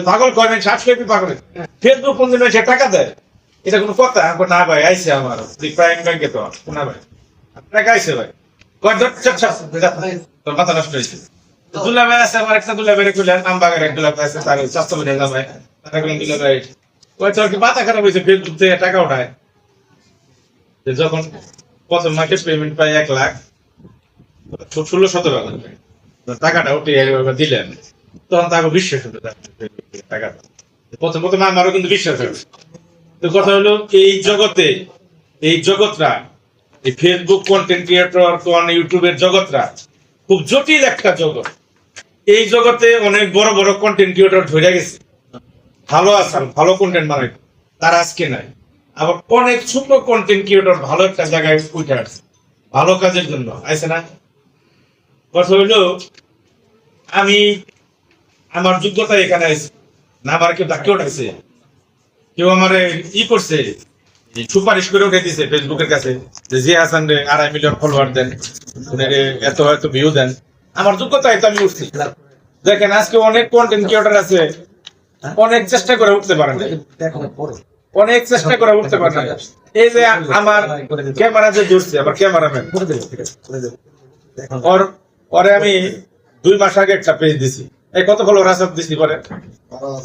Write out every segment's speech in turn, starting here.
পাগল কয় সাতশো পাগল ফেসবুক কোন দিন সে টাকা দেয় এটা কোনো কথা না ভাই আইসে আমার প্রাইম ব্যাংকে তো না ভাই টাকা আইসে ভাই তোর মাথা নষ্ট হয়েছে দুলাভাই আছে আমার একটা দুলাভাই খুলে আমবাগের এক দুলাভাই আছে তার স্বাস্থ্য মিলে যাবে দুলাভাই ওই তোর কি মাথা খারাপ হয়েছে ফেসবুক থেকে টাকা ওঠায় যখন প্রথম মাসে পেমেন্ট পাই 1 লাখ 16-17 টাকাটা উঠে দিলেন তখন তাকে বিশ্বাস হতো টাকাটা প্রথম আমারও কিন্তু বিশ্বাস হবে তো কথা হলো এই জগৎটা এই ফেসবুক কন্টেন্ট ক্রিয়েটর ইউটিউবের জগৎটা খুব জটিল একটা জগৎ এই জগতে অনেক বড় বড় কন্টেন্ট ক্রিয়েটর ধরে গেছে ভালো আছেন ভালো কন্টেন্ট বানাই তার আজকে নাই আবার অনেক ছোট কন্টেন্ট ক্রিয়েটর ভালো একটা জায়গায় উঠে আসছে ভালো কাজের জন্য আছে না কথা হইলো আমি আমার যোগ্যতা এখানে আছে না আমার কেউ ডাকে উঠাইছে কেউ আমার করছে সুপারিশ করে উঠে দিছে ফেসবুকের কাছে যে হাসান রে 2.5 মিলিয়ন ফলোয়ার দেন এত হয়তো ভিউ দেন আমার যোগ্যতায় তো আমি উঠছি দেখেন আজকে অনেক কন্টেন্ট ক্রিয়েটর আছে অনেক চেষ্টা করে উঠতে পারে না অনেক চেষ্টা করে উঠতে পারে না এই যে আমার ক্যামেরা যে ধরছে আবার ক্যামেরাম্যান ওরে আমি 2 মাস আগে একটা পেজ দিছি এই কত ফলোয়ার আছে দিছি পরে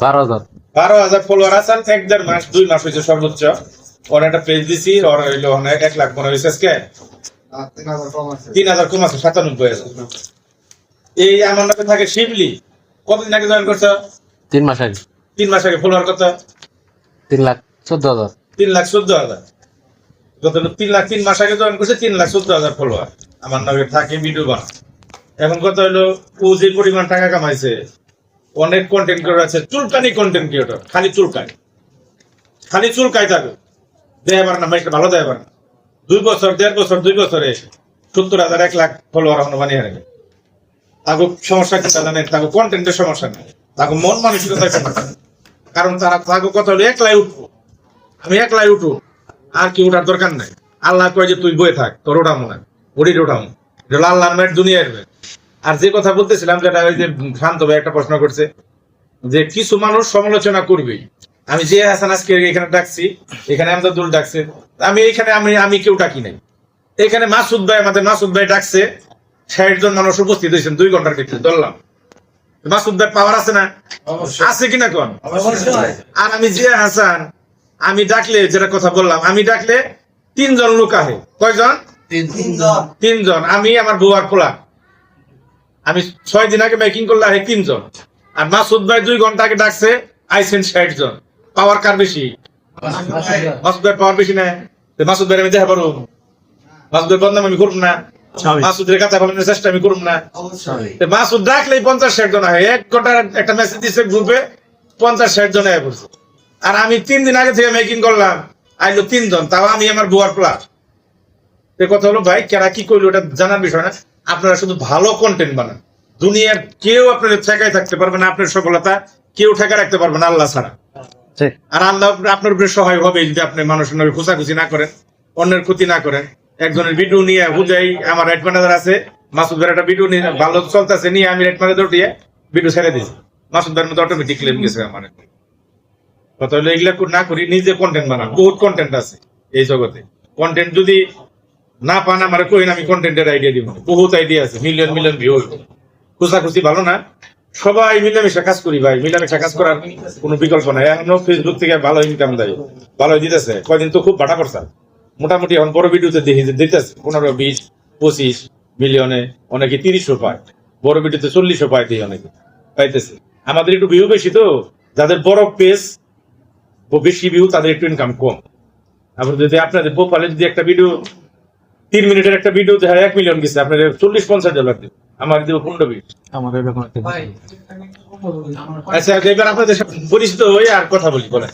12,000 ফলোয়ার আছেন 1.5 মাস 2 মাস হয়েছে সর্বোচ্চ ওর একটা পেজ দিছি ওর হইলো 1 লাখ মনে হয়েছে আজকে 3,000 কম আছে 97 আছে এই আমার নামে থাকে শিবলি কতদিন আগে জয়েন করছো 3 মাস আগে 3 মাস আগে ফলোয়ার কত 3,14,000 3,14,000 কত 3 লাখ 3 মাস আগে জয়েন করছে 3,14,000 ফলোয়ার আমার নামে থাকে ভিডিও বানা এখন কথা হলো ও যে পরিমাণ টাকা কামাইছে অনেক কন্টেন্ট ক্রিয়েটর আছে চুলকানি কন্টেন্ট ক্রিয়েটর খালি চুলকাই থাকে দেয় পারে না মাইকটা ভালো দেয় পারে না 2 বছর 1.5 বছর 2 বছরে 70,000 1 লাখ ফলোয়ার এখন বানিয়ে রাখে তাকে সমস্যা কি জানেন তাকে কন্টেন্টের সমস্যা নেই তাকে মন মানসিকতার সমস্যা কারণ তারা তাকে কথা হলো একলাই উঠবো আমি একলাই উঠবো আর কি ওঠার দরকার নাই আল্লাহ কয় যে তুই বয়ে থাক তোর ওটা মনে ওটির ওঠামো আল্লাহ মেট দুনিয়ার মেট আর যে কথা বলতেছিলাম যেটা ওই যে শান্ত ভাই একটা প্রশ্ন করছে যে কিছু মানুষ সমালোচনা করবেই আমি যে হাসান আজকে এখানে ডাকছি এখানে আমদাদুল ডাকছে আমি এইখানে আমি কেউ ডাকি নাই এখানে মাসুদ ভাই ডাকছে 60 জন মানুষ উপস্থিত হয়েছেন 2 ঘন্টার ভিতরে ধরলাম মাসুদ ভাই পাওয়ার আছে না আছে কিনা কোন আর আমি যে হাসান আমি ডাকলে যেটা কথা বললাম আমি ডাকলে 3 জন লোক আহে কয়জন 3 জন আমি আমার বউ আর পোলা আমি 6 দিন আগে মেকিং করলে আহে 3 জন আর মাসুদ ভাই 2 ঘন্টা আগে ডাকছে আইসেন 60 জন পাওয়ার কার বেশি মাসুদ ভাই পাওয়ার বেশি না মাসুদ ভাই আমি দেখা পারবো মাসুদ ভাই বদনাম আমি করবো না মাসুদের কাছে পালানোর চেষ্টা আমি করবো না মাসুদ ডাকলেই 50-60 জন আহে 1 ঘন্টার একটা মেসেজ দিচ্ছে গ্রুপে 50-60 জন আয় পড়ছে আর আমি 3 দিন আগে থেকে মেকিং করলাম আইলো 3 জন তাও আমি আমার বউ আর পোলা কথা হলো ভাই কেরা কি করলো ওটা জানার বিষয় না আপনারা শুধু ভালো কন্টেন্ট বানান দুনিয়ার কেউ আপনাদের ঠেকায় থাকতে পারবে না আপনার সফলতা কেউ ঠেকা রাখতে পারবে না আল্লাহ ছাড়া আর আল্লাহ আপনার উপরে সহায় হবে যদি আপনি মানুষের নামে খুশাখুশি না করেন অন্যের ক্ষতি না করেন একজনের ভিডিও নিয়ে হুজাই আমার রাইট ম্যানেজার আছে মাসুদ ভাইয়ের একটা ভিডিও নিয়ে ভালো চলতেছে নিয়ে আমি রাইট ম্যানেজার উঠিয়ে ভিডিও ছেড়ে দিয়েছি মাসুদ ভাইয়ের মধ্যে অটোমেটিক ক্লেম গেছে আমার কথা হলো এগুলা না করি নিজে কন্টেন্ট বানান বহুত কন্টেন্ট আছে এই জগতে কন্টেন্ট যদি না পান আমার কইন আমি কন্টেন্টের আইডিয়া দিব বহুত আইডিয়া আছে মিলিয়ন ভিউ খুশাখুশি ভালো না সবাই মিলেমিশে কাজ করি ভাই মিলেমিশে কাজ করার কোনো বিকল্প নাই এখনো ফেসবুক থেকে ভালো ইনকাম দেয় ভালো দিতেছে কয়দিন তো খুব ভাটা করছে মোটামুটি এখন বড় ভিডিওতে দেখি যে দিতেছে 15-20-25 মিলিয়নে অনেকে 30 পায় বড় ভিডিওতে 40 পায় দিয়ে অনেকে পাইতেছে আমাদের একটু ভিউ বেশি তো যাদের বড় পেজ বেশি ভিউ তাদের একটু ইনকাম কম আবার যদি আপনাদের প্রোফাইলে যদি একটা ভিডিও 3 মিনিটের একটা ভিডিও দেখা 1 মিলিয়ন গেছে আপনার 40-50 ডলার দিবে আমার দিব 15-20 আমার এরকম একটা আচ্ছা এবার আপনাদের পরিচিত হয়ে আর কথা বলি বলেন